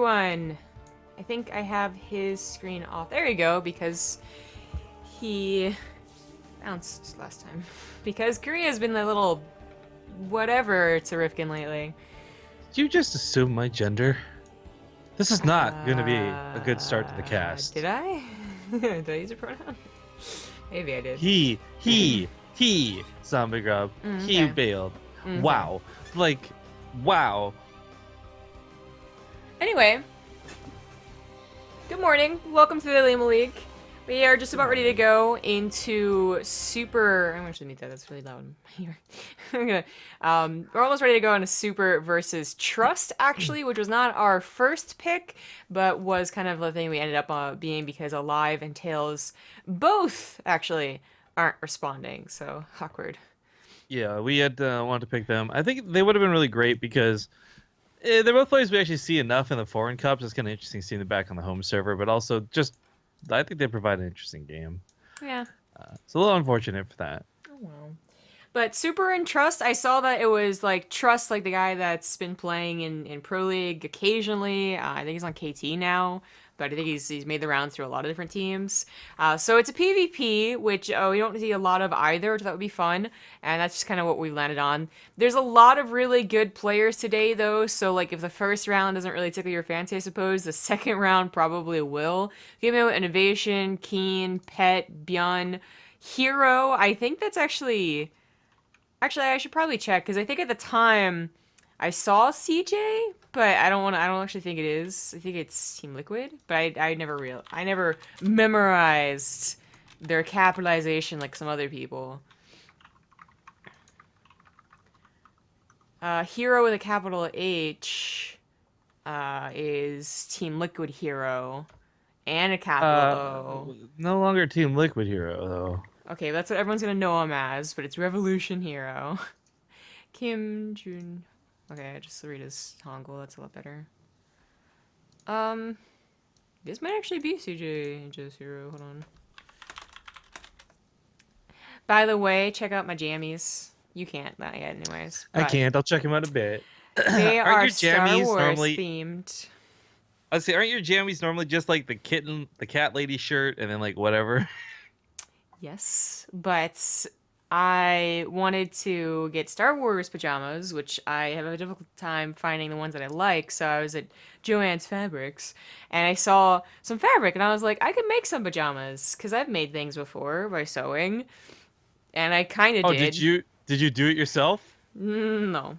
everyone. I think I have his screen off. There you go, because he bounced last time. Because Korea's been a little whatever to Rifkin lately. Did you just assume my gender? This is not going to be a good start to the cast. Did I? Did I use a pronoun? Maybe I did. He, Zombie Grub, he okay. bailed. Okay. Wow. Like, wow. Anyway, good morning. Welcome to the Olimoleague. We are just about ready to go into Super. I'm actually mute that. That's really loud here. We're almost ready to go into Super versus trusT, actually, which was not our first pick, but was kind of the thing we ended up being because Alive and Tails both actually aren't responding. So awkward. Yeah, we had wanted to pick them. I think they would have been really great because they're both players we actually see enough in the foreign cups. It's kind of interesting seeing them back on the home server, but also just I think they provide an interesting game. Yeah. It's a little unfortunate for that. Oh, wow. But Super and trusT, I saw that it was like trusT, like the guy that's been playing in Pro League occasionally. I think he's on KT now, but I think he's made the rounds through a lot of different teams. So it's a PvP, which we don't see a lot of either, which that would be fun. And that's just kind of what we landed on. There's a lot of really good players today, though. So like if the first round doesn't really tickle your fancy, I suppose the second round probably will. Give me Innovation, Keen, Pet, Byun, Hero. I think that's actually, I should probably check because I think at the time I saw CJ, but I don't actually think it is. I think it's Team Liquid, but I never memorized their capitalization like some other people. Hero with a capital H is Team Liquid Hero, and a capital O. No longer Team Liquid Hero though. Okay, that's what everyone's gonna know him as, but it's Revolution Hero. Kim Jun. Okay, I just read his Hangul, that's a lot better. This might actually be CJ Just Hero, hold on. By the way, check out my jammies. You can't, not yet anyways. I can't, I'll check him out a bit. They are your Star jammies Wars normally themed. I say, aren't your jammies normally just like the cat lady shirt and then like whatever? Yes, but I wanted to get Star Wars pajamas, which I have a difficult time finding the ones that I like, so I was at Joann's Fabrics, and I saw some fabric, and I was like, I could make some pajamas, because I've made things before by sewing, and I kind of Oh, did. did you do it yourself? No.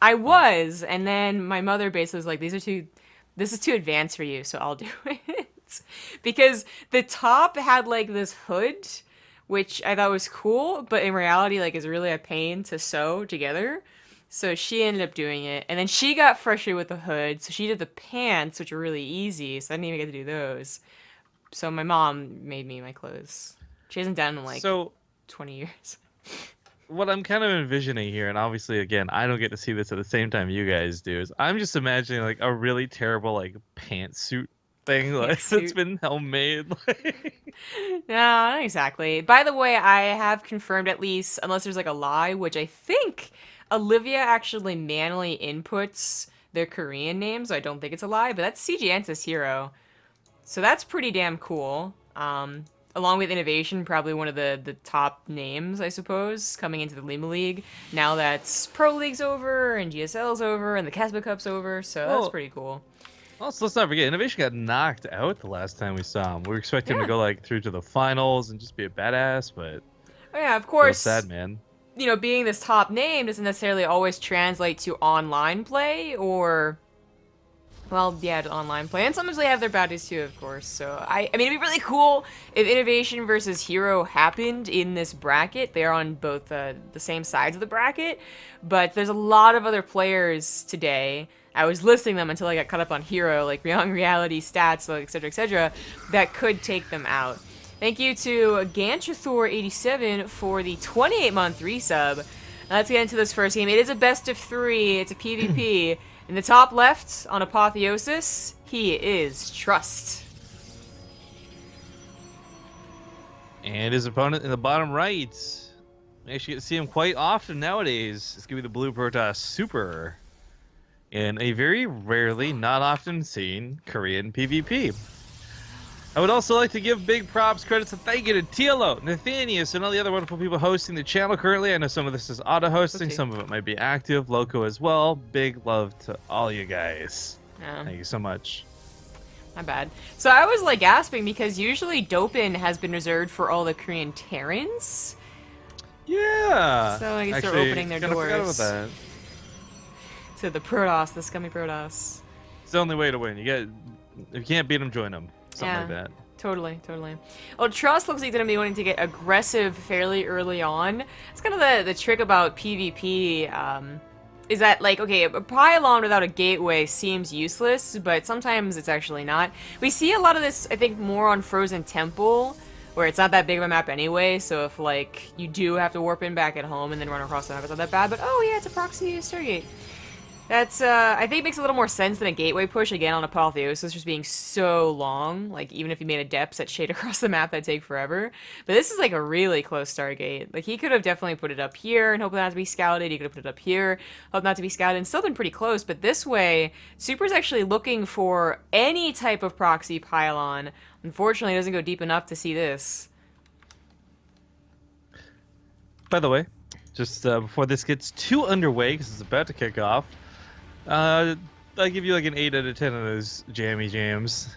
I was, and then my mother basically was like, this is too advanced for you, so I'll do it. Because the top had, like, this hood, which I thought was cool, but in reality, like, is really a pain to sew together. So she ended up doing it, and then she got frustrated with the hood, so she did the pants, which are really easy, so I didn't even get to do those. So my mom made me my clothes. She hasn't done them in, like, 20 years. What I'm kind of envisioning here, and obviously, again, I don't get to see this at the same time you guys do, is I'm just imagining, like, a really terrible, like, pantsuit thing like that's been homemade. No, not exactly. By the way, I have confirmed, at least, unless there's like a lie, which I think Olivia actually manually inputs their Korean names, so I don't think it's a lie, but that's CG Antis Hero. So that's pretty damn cool. Along with Innovation, probably one of the top names, I suppose, coming into the Olimoleague. Now that's Pro League's over, and GSL's over, and the Caspa Cup's over, so that's pretty cool. Also, let's not forget, Innovation got knocked out the last time we saw him. We were expecting him to go like through to the finals and just be a badass, but oh, yeah, of course. Sad, man. You know, being this top name doesn't necessarily always translate to online play, or, well, yeah, to online play. And sometimes they have their baddies too, of course. So I mean, it'd be really cool if Innovation versus Hero happened in this bracket. They're on both the same sides of the bracket, but there's a lot of other players today. I was listing them until I got caught up on Hero, like Young Reality, Stats, etc., that could take them out. Thank you to Ganchathor87 for the 28-month resub. Let's get into this first game. It is a best of 3. It's a PvP. In the top left, on Apotheosis, he is trusT. And his opponent in the bottom right. You actually get to see him quite often nowadays. It's going to be the Blue Protoss Super. in a very rarely, not often seen Korean PvP. I would also like to give big props, credits, and thank you to Tilo, Nathanius, and all the other wonderful people hosting the channel currently. I know some of this is auto-hosting, some of it might be active, Loco as well. Big love to all you guys. Yeah. Thank you so much. Not bad. So I was like gasping because usually Dopin has been reserved for all the Korean Terrans. Yeah. So I guess actually, they're opening their doors. Forgot about that. To the Protoss, the scummy Protoss. It's the only way to win. If you can't beat them, join them. Something like that. Totally, totally. Well, trusT looks like they're going to be wanting to get aggressive fairly early on. It's kind of the trick about PvP, is that, like, okay, a pylon without a gateway seems useless, but sometimes it's actually not. We see a lot of this, I think, more on Frozen Temple, where it's not that big of a map anyway, so if, like, you do have to warp in back at home and then run across the map, it's not that bad, but, oh, yeah, it's a proxy Stargate. That's, I think it makes a little more sense than a gateway push, again, on Apotheosis just being so long. Like, even if you made a depths that shade across the map, that'd take forever. But this is, like, a really close Stargate. Like, he could have definitely put it up here and hoped not to be scouted. He could have put it up here, hoped not to be scouted, and still been pretty close. But this way, Super's actually looking for any type of proxy pylon. Unfortunately, it doesn't go deep enough to see this. By the way, just before this gets too underway, because it's about to kick off, I'll give you like an 8 out of 10 of those jammy jams.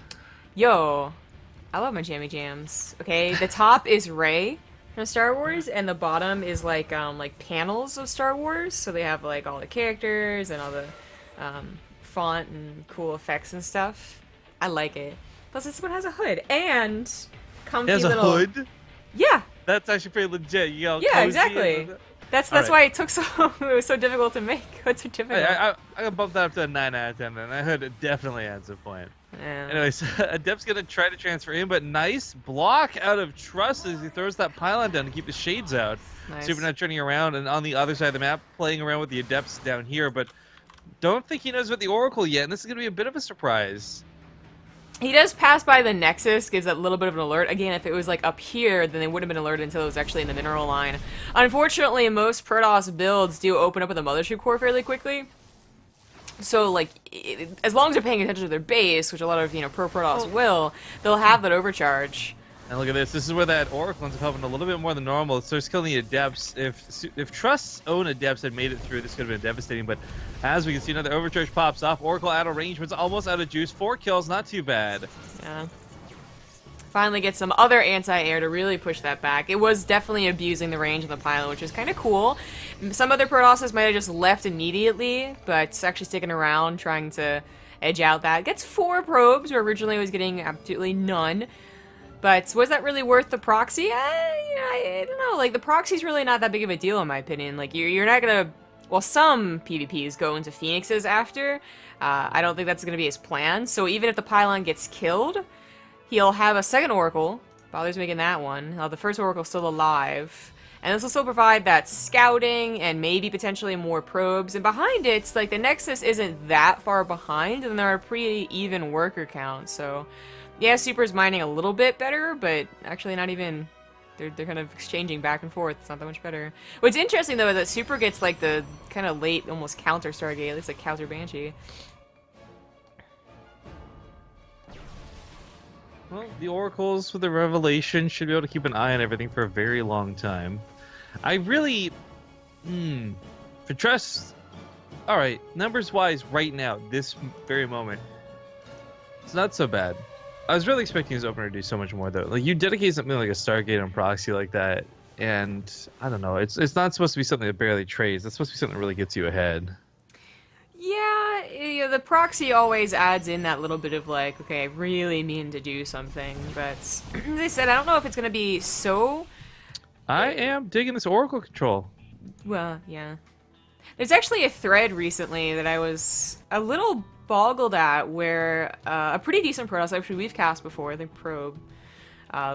Yo, I love my jammy jams. Okay, the top is Rey from Star Wars, and the bottom is like panels of Star Wars. So they have like all the characters and all the font and cool effects and stuff. I like it. Plus, this one has a hood and comfy It has little. a hood. Yeah. That's actually pretty legit. You know, yeah, exactly. That's right. why it took so it was so difficult to make. Hoods are difficult. I can bump that up to a 9 out of 10, and that hood definitely adds a point. Yeah. Anyways, Adept's gonna try to transfer in, but nice block out of trusT as he throws that pylon down to keep the shades out. Nice. Super not turning around, and on the other side of the map, playing around with the Adepts down here, but don't think he knows about the Oracle yet, and this is gonna be a bit of a surprise. He does pass by the Nexus, gives that little bit of an alert. Again, if it was like up here, then they wouldn't have been alerted until it was actually in the mineral line. Unfortunately, most Protoss builds do open up with a Mothership Core fairly quickly. So, like, as long as they're paying attention to their base, which a lot of, pro Protoss will, they'll have that overcharge. And look at this. This is where that Oracle ends up helping a little bit more than normal. It starts killing the Adepts. If trusT's own Adepts had made it through, this could have been devastating. But as we can see, another overcharge pops off. Oracle out of range, but it's almost out of juice. 4 kills, not too bad. Yeah. Finally get some other anti-air to really push that back. It was definitely abusing the range of the pylon, which is kind of cool. Some other Protosses might have just left immediately, but it's actually sticking around, trying to edge out that. Gets 4 probes, where originally it was getting absolutely none. But was that really worth the proxy? I don't know. Like, the proxy's really not that big of a deal, in my opinion. Like, you're not gonna... Well, some PvPs go into Phoenixes after. I don't think that's gonna be his plan. So even if the pylon gets killed, he'll have a second Oracle. Bother's making that one. The first Oracle's still alive. And this will still provide that scouting and maybe potentially more probes. And behind it, like, the Nexus isn't that far behind, and they're a pretty even worker count, so... Yeah, Super's mining a little bit better, but actually not even... They're kind of exchanging back and forth. It's not that much better. What's interesting, though, is that Super gets, like, the kind of late, almost counter Stargate. At least, like, counter Banshee. Well, the Oracles with the Revelation should be able to keep an eye on everything for a very long time. I really... For trusT... Alright, numbers-wise, right now, this very moment, it's not so bad. I was really expecting his opener to do so much more, though. Like, you dedicate something like a Stargate on proxy like that, and I don't know. It's not supposed to be something that barely trades. It's supposed to be something that really gets you ahead. Yeah, the proxy always adds in that little bit of, like, okay, I really mean to do something, but as I said, I don't know if it's going to be so... I am digging this Oracle control. Well, yeah. There's actually a thread recently that I was a little boggled at where a pretty decent Protoss, actually we've cast before, I think Probe,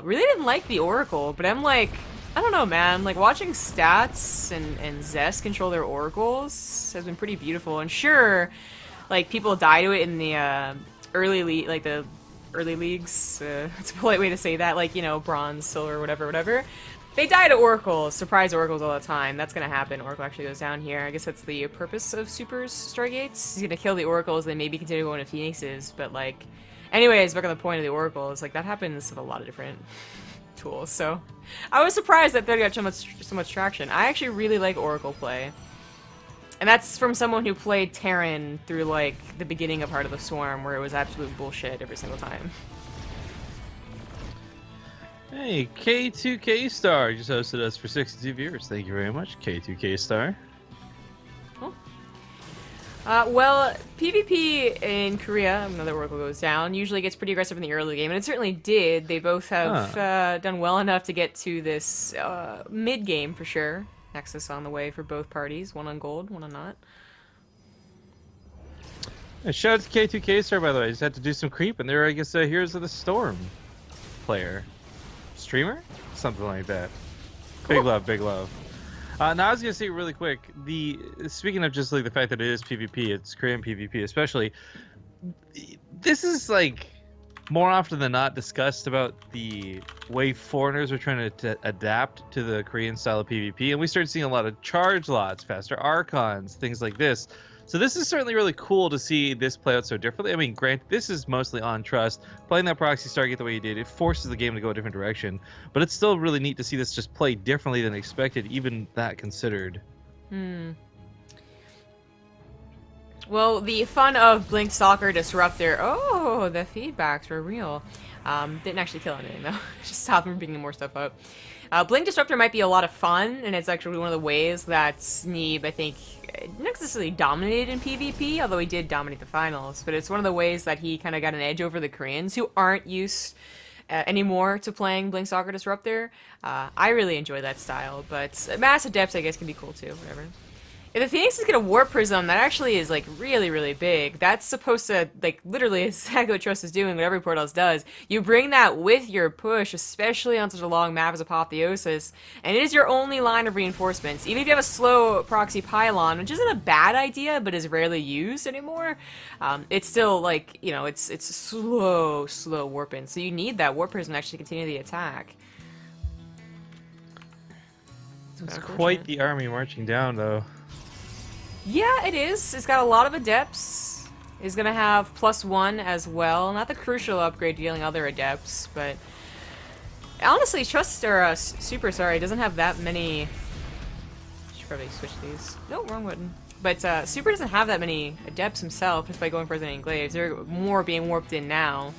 really didn't like the Oracle, but I'm like, I don't know, man, like watching Stats and Zest control their Oracles has been pretty beautiful, and sure, like people die to it in the early leagues, it's a polite way to say that, like, Bronze, Silver, whatever, They die to oracles. Surprise oracles all the time. That's gonna happen. Oracle actually goes down here. I guess that's the purpose of Super's Stargates. He's gonna kill the oracles, then maybe continue going to Phoenixes. But like, anyways, back on the point of the oracles, like that happens with a lot of different tools. So I was surprised that they got so much traction. I actually really like oracle play, and that's from someone who played Terran through like the beginning of Heart of the Swarm, where it was absolute bullshit every single time. Hey, K2K Star just hosted us for 62 viewers. Thank you very much, K2K Star. Cool. Well, PvP in Korea, another oracle goes down, usually gets pretty aggressive in the early game, and it certainly did. They both have done well enough to get to this mid-game for sure. Nexus on the way for both parties, one on gold, one on not. Shout out to K2K Star, by the way. I just had to do some creep, and there, I guess, Heroes of the Storm player. Streamer? Something like that. Cool. Big love, big love. Now I was gonna say really quick, speaking of just like the fact that it is PvP, it's Korean PvP especially, this is like more often than not discussed about the way foreigners are trying to adapt to the Korean style of PvP, and we started seeing a lot of charge lots, faster archons, things like this. So this is certainly really cool to see this play out so differently. I mean, granted, this is mostly on trusT. Playing that proxy Stargate the way you did, it forces the game to go a different direction. But it's still really neat to see this just play differently than expected, even that considered. Well, the fun of Blink Stalker Disruptor, oh, the feedbacks were real. Didn't actually kill anything, though. Just stopped from picking more stuff up. Blink Disruptor might be a lot of fun, and it's actually one of the ways that Sneeb, I think, not necessarily dominated in PvP, although he did dominate the finals, but it's one of the ways that he kind of got an edge over the Koreans, who aren't used anymore to playing Blink Stalker Disruptor. I really enjoy that style, but Mass Adepts, I guess, can be cool too, whatever. If the Phoenix is gonna Warp Prism, that actually is, like, really, really big. That's supposed to, like, literally exactly what trusT is doing, what every port else does. You bring that with your push, especially on such a long map as Apotheosis, and it is your only line of reinforcements. Even if you have a slow proxy pylon, which isn't a bad idea, but is rarely used anymore, it's still, like, you know, it's slow warping. So you need that Warp Prism to actually continue the attack. It's quite the army marching down, though. Yeah, it is. It's got a lot of Adepts. It's gonna have +1 as well. Not the crucial upgrade dealing other Adepts, but honestly, trusT or Super, sorry, doesn't have that many. Should probably switch these. No, wrong button. But Super doesn't have that many Adepts himself, just by going President Enclaves. They're more being warped in now.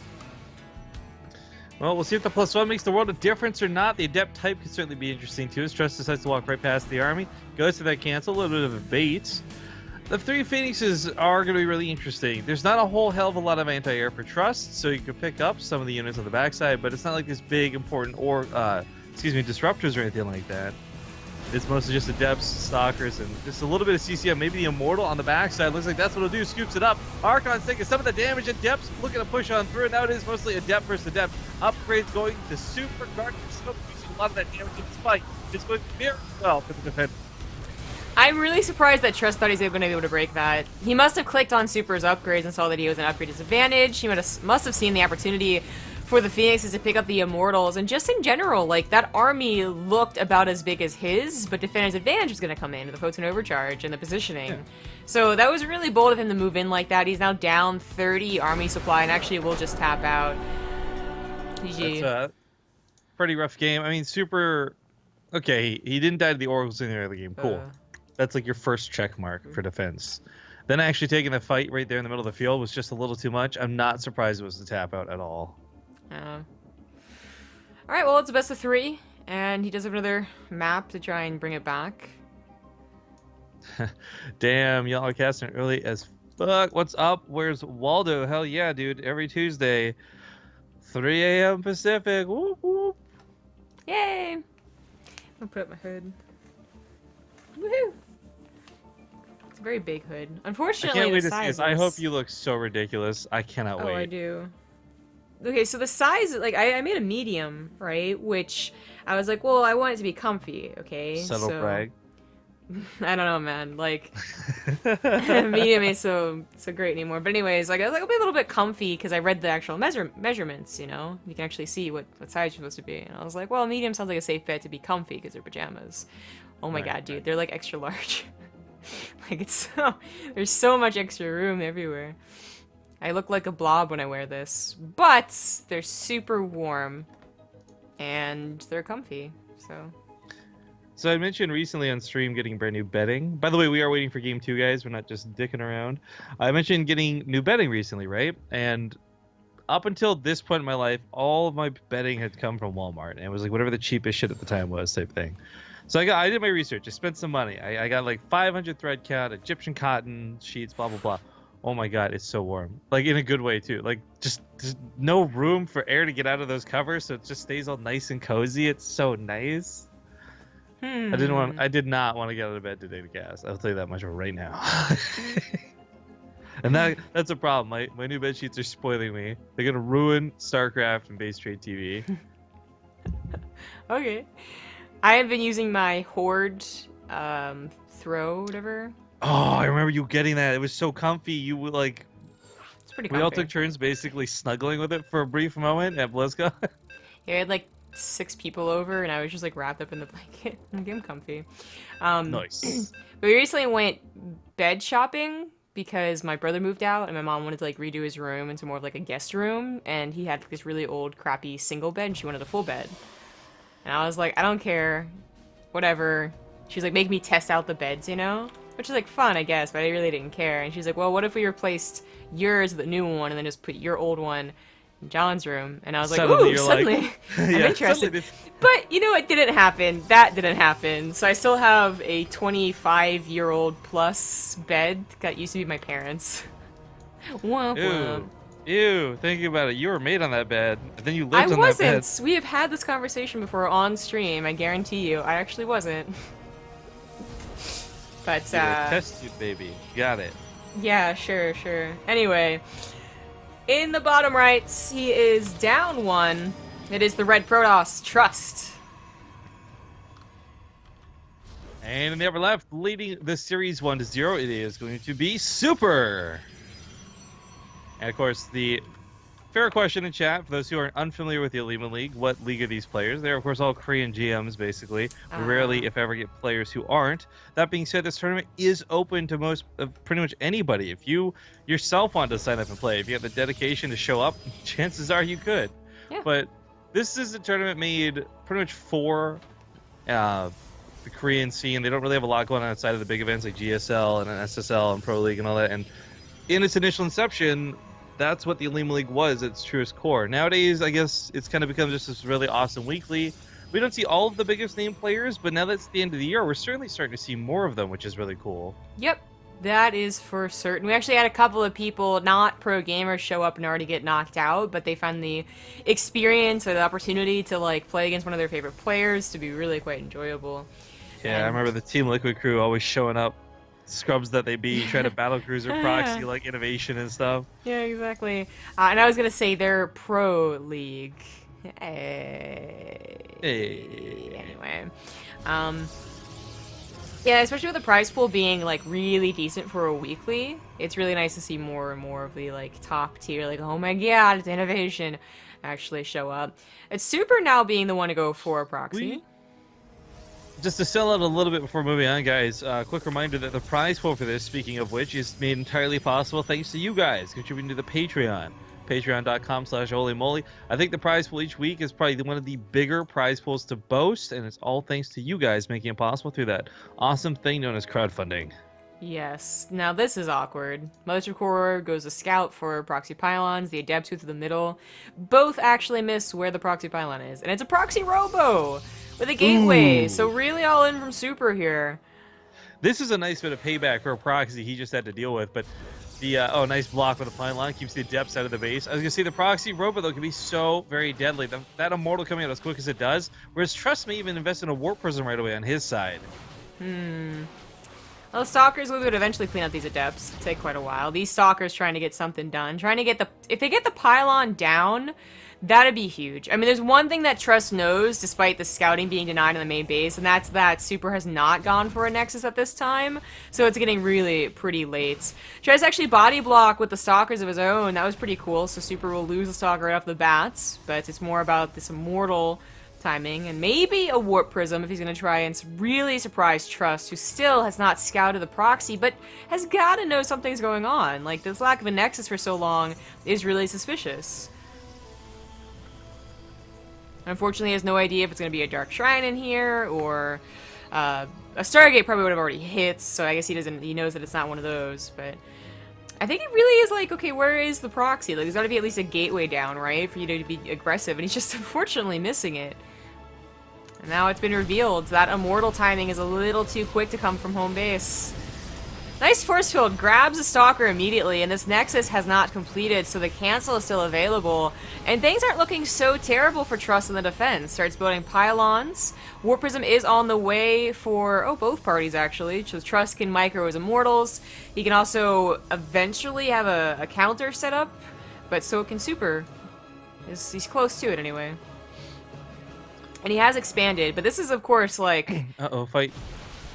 Well, we'll see if the +1 makes the world a difference or not. The Adept type could certainly be interesting too, as trusT decides to walk right past the army. Goes to that cancel, a little bit of a bait. The 3 Phoenixes are going to be really interesting. There's not a whole hell of a lot of anti-air for trusT, so you could pick up some of the units on the backside, but it's not like this big, important, disruptors or anything like that. It's mostly just Adepts, Stalkers, and just a little bit of CCM. Maybe the Immortal on the backside. Looks like that's what it'll do. Scoops it up. Archon's taking some of the damage. Adepts looking to push on through. Now it is mostly Adept versus Adept. Upgrades going to Super. Guardian Smoke using a lot of that damage in this fight. It's going very well for the defender. I'm really surprised that trusT thought he was going to be able to break that. He must have clicked on Super's upgrades and saw that he was an upgrade disadvantage. He must have seen the opportunity for the Phoenixes to pick up the Immortals, and just in general, like, that army looked about as big as his, but Defender's Advantage was going to come in with the Potent Overcharge and the positioning. Yeah. So that was really bold of him to move in like that. He's now down 30 army supply, and actually will just tap out. GG. That's a pretty rough game. I mean, Super... Okay, he didn't die to the Oracles in the early game. Cool. That's like your first check mark for defense. Then actually taking the fight right there in the middle of the field was just a little too much. I'm not surprised it was the tap out at all. Alright, well, it's a best of 3, and he does have another map to try and bring it back. Damn, y'all are casting early as fuck. What's up? Where's Waldo? Hell yeah, dude. Every Tuesday, 3 a.m. Pacific. Whoop, whoop. Yay! I'm gonna put up my hood. Woohoo! It's a very big hood. Unfortunately, I can't wait the to see this. I hope you look so ridiculous. I cannot wait. Oh, I do. Okay, so the size, like, I made a medium, right? Which I was like, well, I want it to be comfy, okay? Subtle brag. I don't know, man. Like, medium ain't so great anymore. But anyways, like I was like, I'll be a little bit comfy because I read the actual measurements. You know, you can actually see what size you're supposed to be. And I was like, well, medium sounds like a safe bet to be comfy because they're pajamas. Oh my god, dude, they're like extra large. Like it's so there's so much extra room everywhere. I look like a blob when I wear this, but they're super warm and they're comfy. So I mentioned recently on stream getting brand new bedding. By the way, we are waiting for game 2, guys. We're not just dicking around. I mentioned getting new bedding recently, right? And up until this point in my life, all of my bedding had come from Walmart, and it was like whatever the cheapest shit at the time was type thing. So I did my research. I spent some money. I got like 500 thread count, Egyptian cotton sheets, blah blah blah. Oh my god, it's so warm. Like in a good way too. Like just no room for air to get out of those covers, so it just stays all nice and cozy. It's so nice. I did not want to get out of bed today to cast. I'll tell you that much right now. And that's a problem. My new bed sheets are spoiling me. They're gonna ruin StarCraft and BaseTradeTV. Okay. I have been using my Horde throw, whatever. Oh, I remember you getting that. It was so comfy. You were like, it's pretty comfy. We all took turns basically snuggling with it for a brief moment at BlizzCon. Yeah, I had like 6 people over, and I was just like wrapped up in the blanket. I'm comfy. Nice. But we recently went bed shopping because my brother moved out, and my mom wanted to like redo his room into more of like a guest room, and he had this really old, crappy single bed, and she wanted a full bed. And I was like, I don't care, whatever. She's like, make me test out the beds, you know? Which is like fun, I guess, but I really didn't care. And she's like, well, what if we replaced yours with the new one, and then just put your old one in John's room? And I was like, suddenly like, I'm yeah, interested. suddenly But you know, it didn't happen. That didn't happen. So I still have a 25-year-old plus bed that used to be my parents'. Womp womp. Ew, thinking about it, you were made on that bed, and then you lived on that bed. I wasn't. We have had this conversation before on stream. I guarantee you, I actually wasn't. But test tube baby, got it. Yeah, sure. Anyway, in the bottom right, he is down 1. It is the red Protoss trusT. And in the upper left, leading the series 1-0, it is going to be Super. And of course, the fair question in chat, for those who are unfamiliar with the Olimoleague, what league are these players? They're, of course, all Korean GMs, basically. We rarely, if ever, get players who aren't. That being said, this tournament is open to pretty much anybody. If you yourself want to sign up and play, if you have the dedication to show up, chances are you could. Yeah. But this is a tournament made pretty much for the Korean scene. They don't really have a lot going on outside of the big events like GSL and SSL and Pro League and all that. And in its initial inception, that's what the Olimoleague was at its truest core. Nowadays, I guess it's kind of become just this really awesome weekly. We don't see all of the biggest name players, but now that's the end of the year, we're certainly starting to see more of them, which is really cool. Yep, that is for certain. We actually had a couple of people, not pro gamers, show up and already get knocked out, but they found the experience or the opportunity to like play against one of their favorite players to be really quite enjoyable. Yeah, I remember the Team Liquid crew always showing up. Scrubs that they be, trying to battle cruiser proxy like innovation and stuff. Yeah, exactly. And I was gonna say they're Pro League. Hey. Anyway, yeah, especially with the prize pool being like really decent for a weekly, it's really nice to see more and more of the like top tier, like oh my god, it's innovation, actually show up. It's Super now being the one to go for a proxy. Just to sell out a little bit before moving on, guys, quick reminder that the prize pool for this, speaking of which, is made entirely possible thanks to you guys contributing to the Patreon. Patreon.com/Olimoleague. I think the prize pool each week is probably one of the bigger prize pools to boast, and it's all thanks to you guys making it possible through that awesome thing known as crowdfunding. Yes. Now this is awkward. Motor Core goes a scout for proxy pylons. The Adept through the middle. Both actually miss where the proxy pylon is, and it's a proxy robo with a gateway. Ooh. So really all in from Super here. This is a nice bit of payback for a proxy he just had to deal with, but the nice block with the pylon keeps the Adepts out of the base. I was gonna say the proxy robo though can be so very deadly. That immortal coming out as quick as it does, whereas trusT may even invest in a warp prism right away on his side. Well, the Stalkers would eventually clean up these Adepts. It'll take quite a while. These Stalkers trying to get something done. Trying to get the... If they get the pylon down, that'd be huge. I mean, there's one thing that trusT knows, despite the scouting being denied on the main base, and that's that Super has not gone for a Nexus at this time, so it's getting really pretty late. Tries to actually body block with the Stalkers of his own. That was pretty cool, so Super will lose the Stalker right off the bat, but it's more about this Immortal timing, and maybe a Warp Prism if he's going to try and really surprise trusT, who still has not scouted the proxy, but has got to know something's going on. Like, this lack of a Nexus for so long is really suspicious. Unfortunately, he has no idea if it's going to be a Dark Shrine in here, or a Stargate probably would have already hit, so I guess he knows that it's not one of those, but I think it really is like, okay, where is the proxy? Like, there's got to be at least a gateway down, right, for you to be aggressive, and he's just unfortunately missing it. And now it's been revealed that Immortal timing is a little too quick to come from home base. Nice force field, grabs a Stalker immediately, and this Nexus has not completed, so the cancel is still available. And things aren't looking so terrible for trusT in the defense. Starts building pylons. Warp Prism is on the way for, both parties actually. So trusT can micro his Immortals. He can also eventually have a counter set up, but so can Super. He's close to it anyway. And he has expanded, but this is of course like... Uh-oh, fight.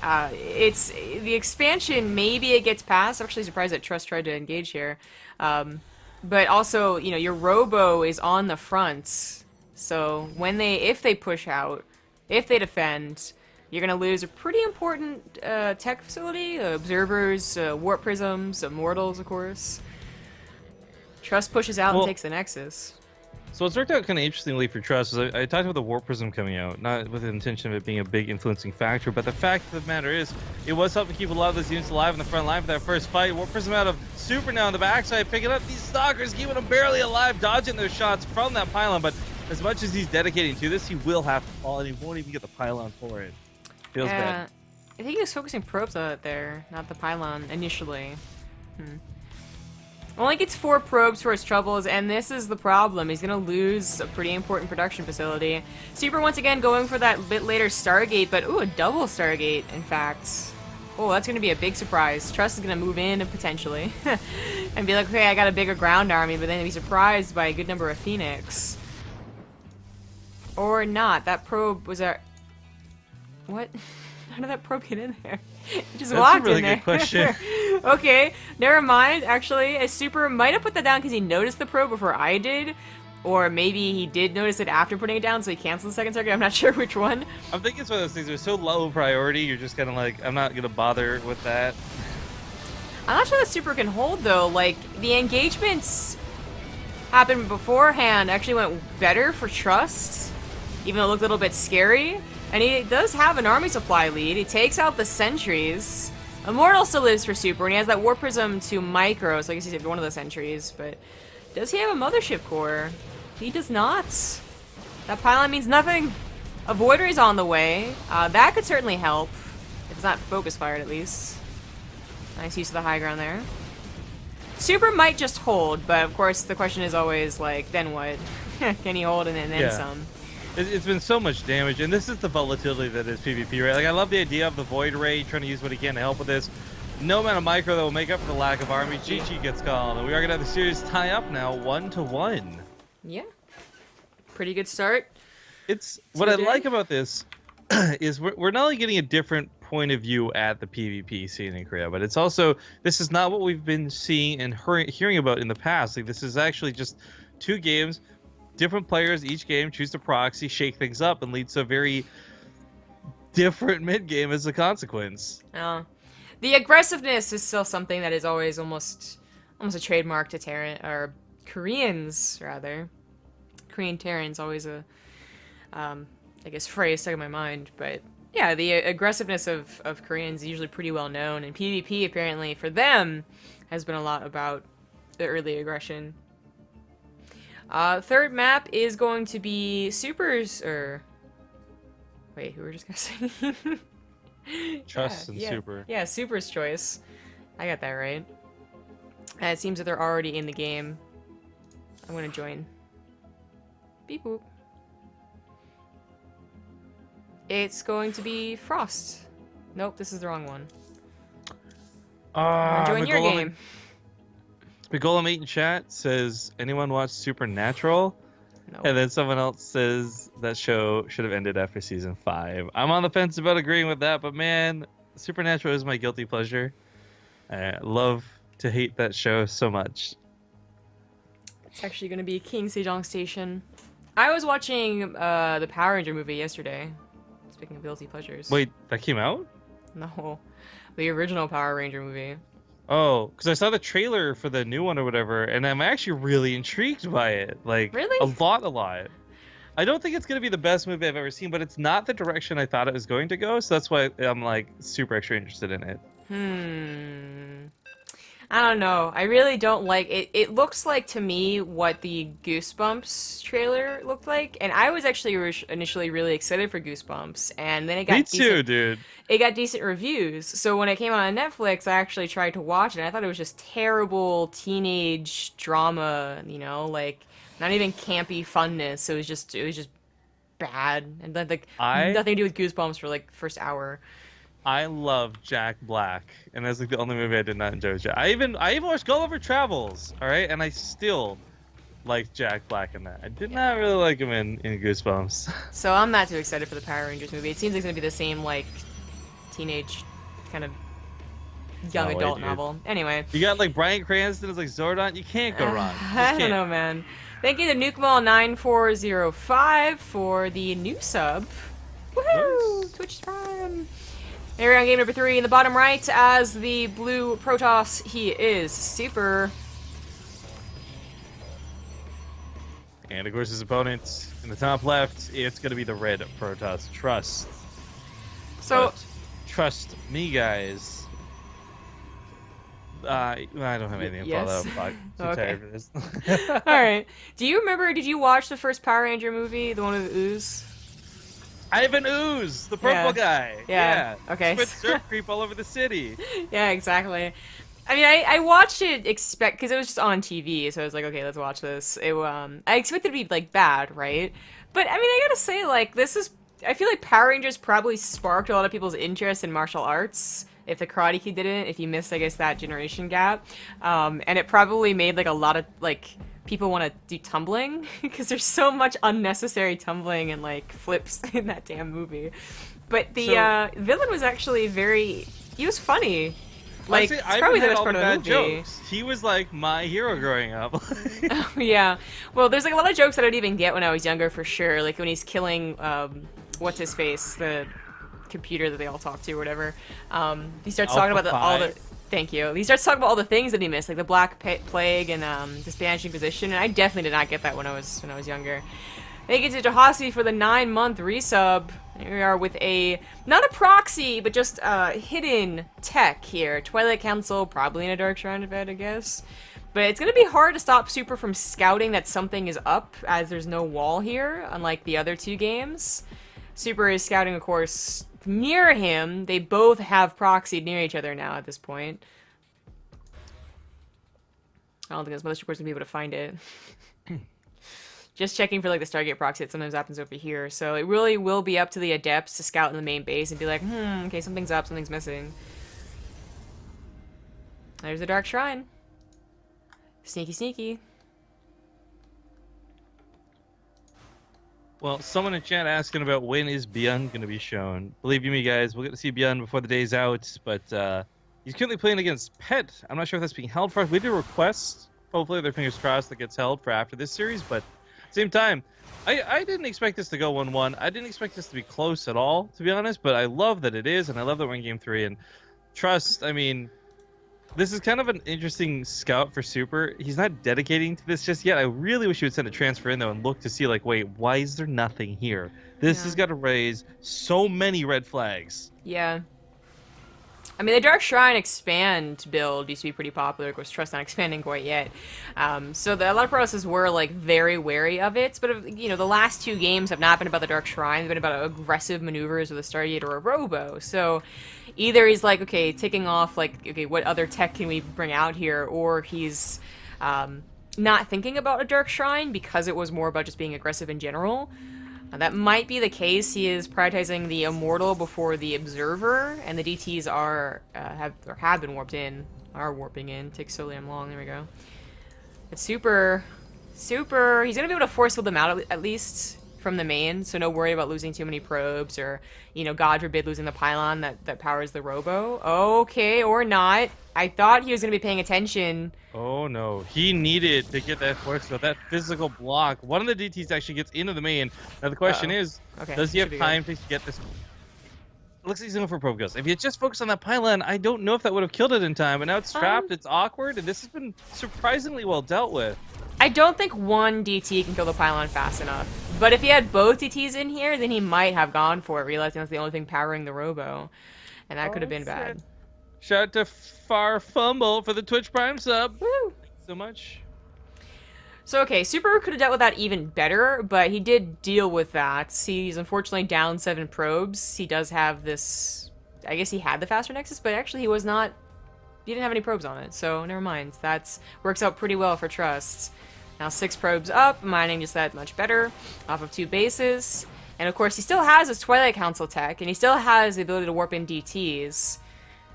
It's the expansion, maybe it gets past. I'm actually surprised that trusT tried to engage here. But also, you know, your Robo is on the front. So if they push out, if they defend, you're going to lose a pretty important tech facility. Observers, Warp Prisms, Immortals, of course. trusT pushes out and takes the Nexus. So it's worked out kind of interestingly for trusT. I talked about the Warp Prism coming out, not with the intention of it being a big influencing factor, but the fact of the matter is, it was helping keep a lot of those units alive in the front line for that first fight. Warp Prism out of Super now on the backside, picking up these Stalkers, keeping them barely alive, dodging those shots from that pylon, but as much as he's dedicating to this, he will have to fall, and he won't even get the pylon for it. Feels bad. I think he was focusing probes on it there, not the pylon, initially. Only gets 4 probes for his troubles, and this is the problem. He's gonna lose a pretty important production facility. Super once again going for that bit later Stargate, but ooh, a double Stargate, in fact. Oh, that's gonna be a big surprise. trusT is gonna move in, potentially, and be like, okay, I got a bigger ground army, but then be surprised by a good number of Phoenix. Or not. That probe was our... What? How did that probe get in there? It just walked in there. That's a really good question. Okay, never mind. Actually, a Super might have put that down because he noticed the probe before I did. Or maybe he did notice it after putting it down, so he canceled the second target. I'm not sure which one. I'm thinking it's one of those things that are so low priority, you're just kind of like, I'm not going to bother with that. I'm not sure that Super can hold, though. Like, the engagements happened beforehand actually went better for trusT, even though it looked a little bit scary. And he does have an army supply lead. He takes out the sentries. Immortal still lives for Super, and he has that Warp Prism to micro, so I guess he's one of the sentries, but does he have a Mothership Core? He does not. That pylon means nothing. Avoider is on the way. That could certainly help. If it's not focus fired, at least. Nice use of the high ground there. Super might just hold, but of course the question is always, like, then what? Can he hold and then some? It's been so much damage, and this is the volatility that is PvP, right? Like, I love the idea of the Void Ray trying to use what he can to help with this. No amount of micro that will make up for the lack of army. GG gets called, and we are going to have the series tie up now, 1-1. Yeah. Pretty good start. What I like about this is we're not only getting a different point of view at the PvP scene in Korea, but it's also, this is not what we've been seeing and hearing about in the past. Like, this is actually just 2 games. Different players each game choose to proxy, shake things up, and leads to a very different mid game as a consequence. The aggressiveness is still something that is always almost a trademark to Terran, or Koreans rather. Korean Terrans always a I guess phrase stuck in my mind, but yeah, the aggressiveness of Koreans is usually pretty well known, and PvP apparently for them has been a lot about the early aggression. Third map is going to be Super's, or... Wait, who were just gonna say? trusT and Super. Yeah, Super's choice. I got that right. It seems that they're already in the game. I'm gonna join. Beep boop. It's going to be frost. Nope, this is the wrong one. Enjoying your game. Golem8 in chat says, anyone watch Supernatural? No. And then someone else says that show should have ended after season 5. I'm on the fence about agreeing with that, but man, Supernatural is my guilty pleasure. I love to hate that show so much. It's actually going to be King Sejong Station. I was watching the Power Ranger movie yesterday. Speaking of guilty pleasures. Wait, that came out? No. The original Power Ranger movie. Oh, because I saw the trailer for the new one or whatever, and I'm actually really intrigued by it. Like, really? A lot. I don't think it's going to be the best movie I've ever seen, but it's not the direction I thought it was going to go, so that's why I'm, like, super extra interested in it. I don't know. I really don't like it. It looks like to me what the Goosebumps trailer looked like, and I was actually initially really excited for Goosebumps, and then it got Dude. It got decent reviews. So when it came out on Netflix, I actually tried to watch it, and I thought it was just terrible teenage drama. You know, like not even campy funness. It was just bad, and like nothing to do with Goosebumps for like the first hour. I love Jack Black, and that's like the only movie I did not enjoy. I even watched Gulliver Travels, all right, and I still liked Jack Black in that. I did not really like him in Goosebumps. So I'm not too excited for the Power Rangers movie. It seems like it's gonna be the same like teenage kind of young adult novel. Anyway, you got like Bryan Cranston as like Zordon. You can't go wrong. I don't know, man. Thank you to Nukemall9405 for the new sub. Woohoo! Nice. Twitch Prime. Here we are on game number 3 in the bottom right as the blue Protoss. He is super. And of course his opponent in the top left, it's going to be the red Protoss trusT. So, but trust me, guys. I don't have anything to follow up. I'm too tired for this. Alright. Did you watch the first Power Ranger movie, the one with the ooze? Ivan Ooze, the purple guy. Yeah. Okay. With surf creep all over the city. Yeah, exactly. I mean, I watched it because it was just on TV, so I was like, okay, let's watch this. I expected it to be like bad, right? But I mean, I gotta say, like, I feel like Power Rangers probably sparked a lot of people's interest in martial arts. If the Karate Kid didn't, if you missed, I guess, that generation gap, and it probably made like a lot of like people want to do tumbling because there's so much unnecessary tumbling and like flips in that damn movie. But the villain was actually he was funny. Like, it's probably the best part of the movie. Jokes. He was like my hero growing up. Oh, yeah. Well, there's like a lot of jokes that I didn't even get when I was younger, for sure. Like when he's killing, what's his face, the computer that they all talk to or whatever. He starts talking about all the. Thank you. He starts talking about all the things that he missed, like the Black Plague and the Spanish Inquisition, and I definitely did not get that when I was younger. Thank you to Jahasi for the 9-month resub. Here we are with not a proxy, but just hidden tech here. Twilight Council, probably in a Dark Shrine event, I guess. But it's going to be hard to stop Super from scouting that something is up, as there's no wall here, unlike the other 2 games. Super is scouting, of course, near him. They both have proxied near each other now at this point. I don't think this Mothership Core's going to be able to find it. Just checking for like the Stargate proxy that sometimes happens over here. So it really will be up to the adepts to scout in the main base and be like, okay, something's up, something's missing. There's the Dark Shrine. Sneaky, sneaky. Well, someone in chat asking about when is Beyond going to be shown. Believe you me, guys, we'll get to see Beyond before the day's out, but he's currently playing against Pet. I'm not sure if that's being held for us. We did request, hopefully, their fingers crossed, that gets held for after this series, but same time, I didn't expect this to go 1-1. I didn't expect this to be close at all, to be honest, but I love that it is, and I love that we're in Game 3, and trusT, I mean, this is kind of an interesting scout for Super. He's not dedicating to this just yet. I really wish he would send a transfer in, though, and look to see, like, wait, why is there nothing here? This has got to raise so many red flags. Yeah. I mean, the Dark Shrine expand build used to be pretty popular. Of course, trusT not expanding quite yet. So a lot of processes were like very wary of it. But you know, the last 2 games have not been about the Dark Shrine. They've been about aggressive maneuvers with a Stargate or a Robo. So either he's like, okay, taking off, like, okay, what other tech can we bring out here? Or he's not thinking about a Dark Shrine because it was more about just being aggressive in general. That might be the case. He is prioritizing the Immortal before the Observer, and the DTs have been warped in. Are warping in. Takes so damn long. There we go. But Super. He's gonna be able to force field them out at least from the main, so no worry about losing too many probes or, you know, God forbid losing the pylon that powers the robo. Okay, or not. I thought he was gonna be paying attention. Oh no, he needed to get that force field, that physical block. One of the DTs actually gets into the main. Now the question is, does he have time to get this? It looks like he's going for probe kills. If he had just focused on that pylon, I don't know if that would have killed it in time. But now it's trapped, it's awkward, and this has been surprisingly well dealt with. I don't think one DT can kill the pylon fast enough. But if he had both DTs in here, then he might have gone for it, realizing that's the only thing powering the robo. And that could have been bad. Shout out to Far Fumble for the Twitch Prime sub. Woo! Thanks so much. So, okay, Super could have dealt with that even better, but he did deal with that. He's unfortunately down 7 probes. He does have this... I guess he had the faster Nexus, but actually he was not... He didn't have any probes on it, so never mind. That works out pretty well for trusT. Now 6 probes up, mining just that much better, off of 2 bases. And of course, he still has his Twilight Council tech, and he still has the ability to warp in DTs.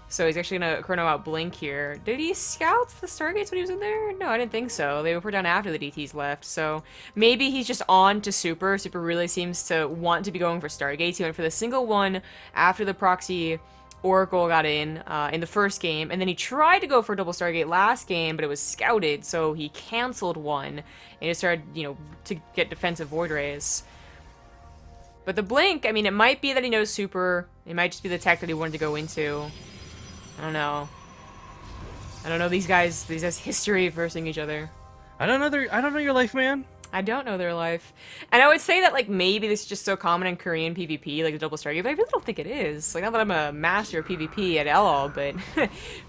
So he's actually going to chrono out Blink here. Did he scout the Stargates when he was in there? No, I didn't think so. They were down after the DTs left. So maybe he's just on to Super. Super really seems to want to be going for Stargates. He went for the single one after the proxy Oracle got in the first game. And then he tried to go for a double Stargate last game, but it was scouted. So he canceled one. And he started, you know, to get defensive Void Rays. But the Blink, I mean, it might be that he knows Super. It might just be the tech that he wanted to go into. I don't know. I don't know these guys history versing each other. I don't know your life, man. I don't know their life. And I would say that, like, maybe this is just so common in Korean PvP, like the double Stargate, but I really don't think it is. Like, not that I'm a master of PvP at all, but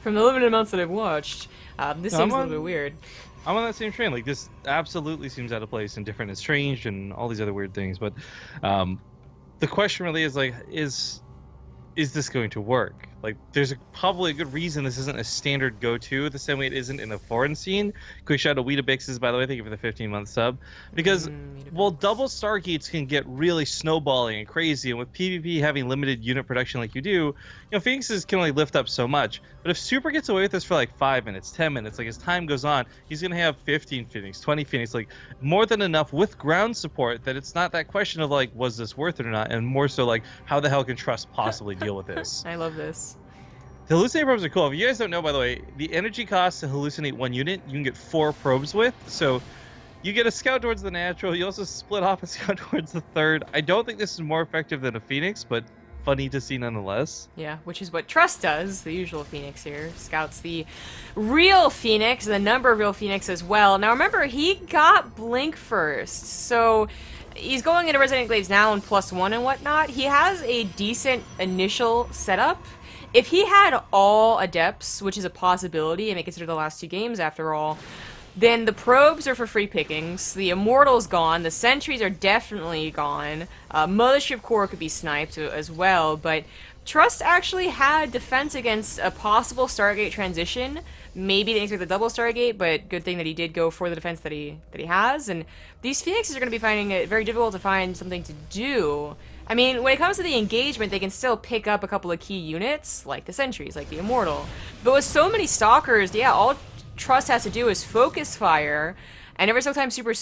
from the limited amounts that I've watched, this seems a little bit weird. I'm on that same train. Like, this absolutely seems out of place and different and strange and all these other weird things. But the question really is, like, is this going to work? Like, there's probably a good reason this isn't a standard go-to the same way it isn't in the foreign scene. Quick shout out to Weetabixes, by the way. Thank you for the 15-month sub. Because, well, double Stargates can get really snowballing and crazy, and with PvP having limited unit production like you do, you know, Phoenixes can only lift up so much. But if Super gets away with this for like 5 minutes, 10 minutes, like as time goes on, he's going to have 15 Phoenix, 20 Phoenix, like more than enough with ground support that it's not that question of like, was this worth it or not, and more so like, how the hell can trusT possibly deal with this? I love this. The hallucinate probes are cool. If you guys don't know, by the way, the energy cost to hallucinate 1 unit, you can get 4 probes with. So you get a scout towards the natural. You also split off a scout towards the third. I don't think this is more effective than a Phoenix, but funny to see nonetheless. Yeah, which is what trusT does, the usual Phoenix here. Scouts the real Phoenix, the number of real Phoenix as well. Now remember, he got Blink first, so he's going into Resident Glaives now and +1 and whatnot. He has a decent initial setup. If he had all Adepts, which is a possibility, and may consider the last 2 games after all, then the probes are for free pickings, the Immortal's gone, the Sentries are definitely gone, Mothership Core could be sniped as well, but trusT actually had defense against a possible Stargate transition. Maybe they expect the double Stargate, but good thing that he did go for the defense that he has, and these Phoenixes are going to be finding it very difficult to find something to do. I mean, when it comes to the engagement, they can still pick up a couple of key units, like the Sentries, like the Immortal. But with so many Stalkers, yeah, all trusT has to do is focus fire, and every single time Super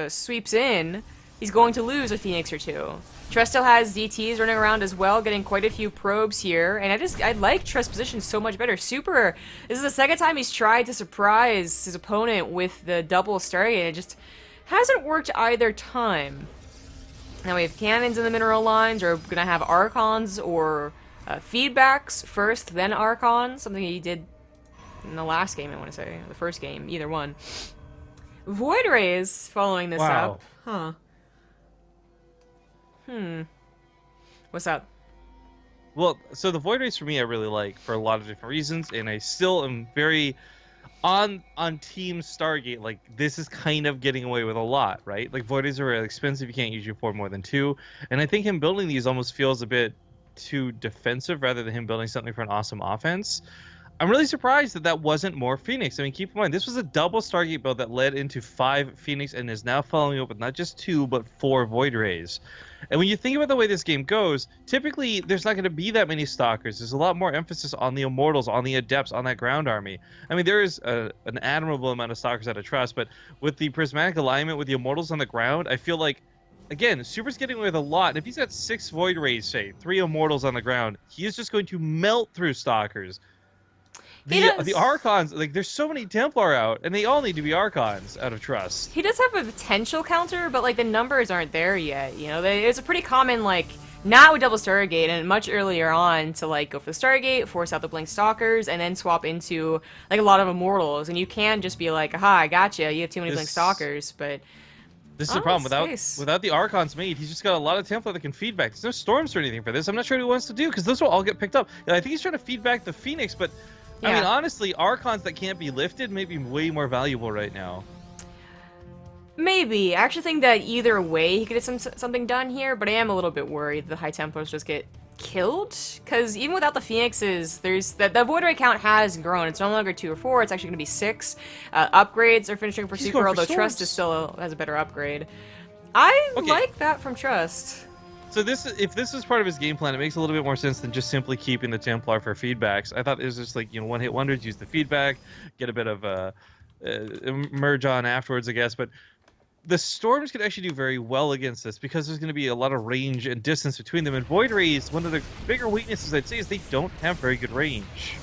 sweeps in, he's going to lose a Phoenix or 2. trusT still has DTs running around as well, getting quite a few probes here, and I like trusT's position so much better. Super, this is the second time he's tried to surprise his opponent with the double Stargate, and it just hasn't worked either time. Now we have cannons in the mineral lines, or gonna have Archons or feedbacks first, then Archons, something he did in the last game, I want to say, the first game, either one. Void Rays following this up. Huh. What's up? Well, so the Void Rays for me I really like for a lot of different reasons, and I still am very on Team Stargate. Like, this is kind of getting away with a lot, right? Like, Void Rays are really expensive, you can't usually afford more than 2, and I think him building these almost feels a bit too defensive rather than him building something for an awesome offense. I'm really surprised that that wasn't more Phoenix. I mean, keep in mind, this was a double Stargate build that led into 5 Phoenix and is now following up with not just 2, but 4 Void Rays. And when you think about the way this game goes, typically there's not going to be that many Stalkers. There's a lot more emphasis on the Immortals, on the Adepts, on that ground army. I mean, there is an admirable amount of Stalkers out of trust, but with the Prismatic Alignment, with the Immortals on the ground, I feel like, again, Super's getting away with a lot. And if he's got 6 Void Rays, say, 3 Immortals on the ground, he is just going to melt through Stalkers. The Archons, like, there's so many Templar out, and they all need to be Archons out of trust. He does have a potential counter, but, like, the numbers aren't there yet, you know? It's a pretty common, like, not with double Stargate, and much earlier on to, like, go for the Stargate, force out the Blink Stalkers, and then swap into, like, a lot of Immortals. And you can just be like, aha, I gotcha, you have too many Blink Stalkers, but... This is the problem. Without the Archons made, he's just got a lot of Templar that can feed back. There's no Storms or anything for this. I'm not sure what he wants to do, because those will all get picked up. And I think he's trying to feed back the Phoenix, but... Yeah. I mean, honestly, Archons that can't be lifted may be way more valuable right now. Maybe. I actually think that either way he could get something done here, but I am a little bit worried the High Templars just get killed. Because even without the Phoenixes, the Void Ray count has grown. It's no longer 2 or 4, it's actually going to be 6. Upgrades are finishing for Super, although trusT is still has a better upgrade. I like that from trusT. So if this is part of his game plan, it makes a little bit more sense than just simply keeping the Templar for feedbacks. I thought it was just like, you know, one-hit wonders, use the feedback, get a bit of merge on afterwards, I guess. But the Storms could actually do very well against this because there's going to be a lot of range and distance between them. And Void Rays, one of the bigger weaknesses I'd say is they don't have very good range.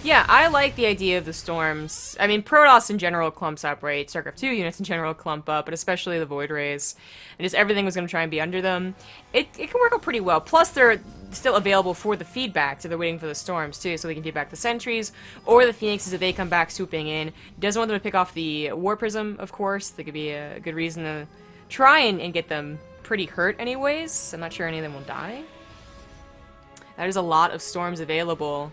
Yeah, I like the idea of the Storms. I mean, Protoss in general clumps up, right? StarCraft 2 units in general clump up, but especially the Void Rays. And just everything was going to try and be under them. It can work out pretty well. Plus, they're still available for the feedback, so they're waiting for the Storms, too, so they can feed back the Sentries, or the Phoenixes if they come back swooping in. Doesn't want them to pick off the War Prism, of course. That could be a good reason to try and get them pretty hurt anyways. I'm not sure any of them will die. That is a lot of Storms available.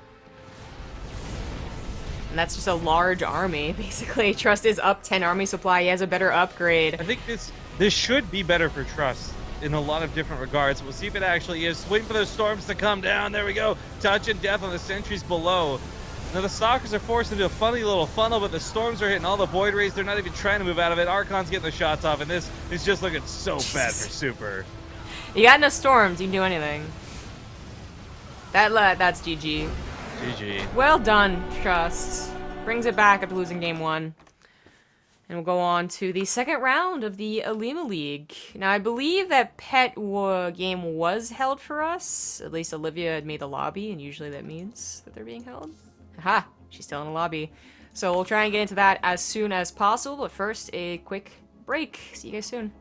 And that's just a large army, basically. trusT is up 10 army supply. He has a better upgrade. I think this should be better for trusT in a lot of different regards. We'll see if it actually is. Waiting for those Storms to come down. There we go. Touch and death on the Sentries below. Now the Stalkers are forced into a funny little funnel, but the Storms are hitting all the Void Rays. They're not even trying to move out of it. Archon's getting the shots off, and this is just looking so bad for Super. You got enough Storms. You can do anything. That's GG. GG. Well done, trusT. Brings it back after losing game 1. And we'll go on to the second round of the Olimoleague. Now, I believe that pet game was held for us. At least Olivia had made the lobby, and usually that means that they're being held. Aha! She's still in the lobby. So we'll try and get into that as soon as possible, but first, a quick break. See you guys soon.